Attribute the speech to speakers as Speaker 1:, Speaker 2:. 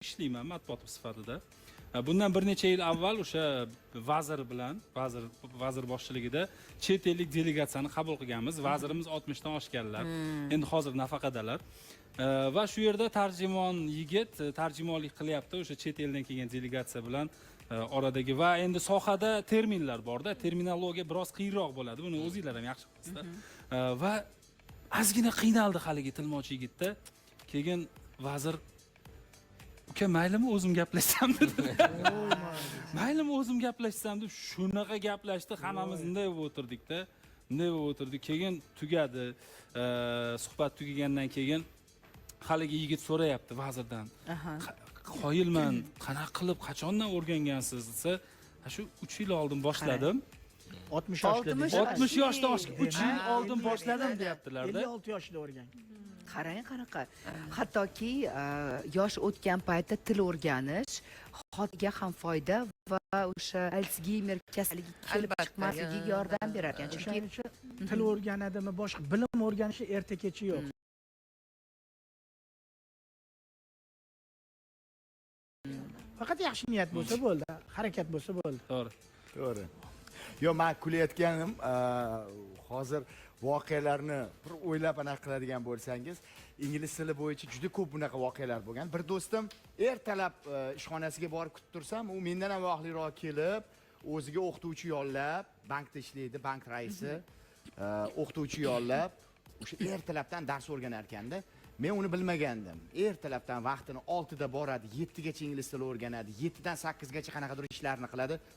Speaker 1: ishlayman matbuot sifatida. Bundan bir necha yil avval o'sha vazir bilan, vazir boshchiligida chet ellik delegatsiyani qabul qilganmiz. Vazirimiz 60 dan oshganlar. Endi hozir nafaqadalar. Va shu yerda tarjimon yigit tarjimonlik qilyapti o'sha chet eldan kelgan delegatsiya bilan oradagi va endi sohada terminlar borda, terminologiya biroz qiyinroq bo'ladi. Buni o'zingizlar ham yaxshi bilasizlar. Va ozgina qiynaldi haligi tilmochi yigitda. Keyin vazir uka maylimi o'zim gaplashsam dedi. Maylimi o'zim gaplashsam deb shunaqa gaplashdi, hammamiz bunday bo'lib o'tirdik-da. Bunday bo'lib o'tirdik. Keyin tugadi. Suhbat tugagandan keyin haligi yigit so'rayapti vazirdan. Qoyilman, qanaqa qilib, qachondan o'rgangansiz desa, shu 3 yil oldin boshladim.
Speaker 2: 60 yoshda.
Speaker 1: 60 yoshdan oshgan. 3 yil oldin boshladim deyaptilar-da.
Speaker 2: 56 yoshda o'rgangan.
Speaker 3: Qarang qanaqa. Hattoki yosh o'tgan paytda til o'rganish xotiga ham foyda va o'sha Alzheimer kasalligi kelib chiqmasligiga yordam berar ekan. Chunki
Speaker 2: til o'rganadimi, boshqa bilim o'rganishi erta kechi yo'q. Faqat yaxshi niyat bo'lsa bo'ldi, harakat bo'lsa bo'ldi.
Speaker 1: To'g'ri.
Speaker 4: To'g'ri. Yo, men kulayotganim, hozir voqealarni bir o'ylab anaqa qiladigan bo'lsangiz, ingliz tili bo'yicha juda ko'p bunaqa voqealar bo'lgan. Bir do'stim ertalab ishxonasiga borib kutib tursam, u mendan ham vaqtliroq kelib, o'ziga o'qituvchi yollab, bankda ishlaydi, bank raisi, o'qituvchi yollab, o'sha ertalabdan dars o'rganar ekanda. Men uni bilmagandim. Ertalabdan vaqtini 6 da boradi, 7 gacha ingliz tili o'rganadi, 7 dan 8 gacha qanaqadir ishlarni qiladi.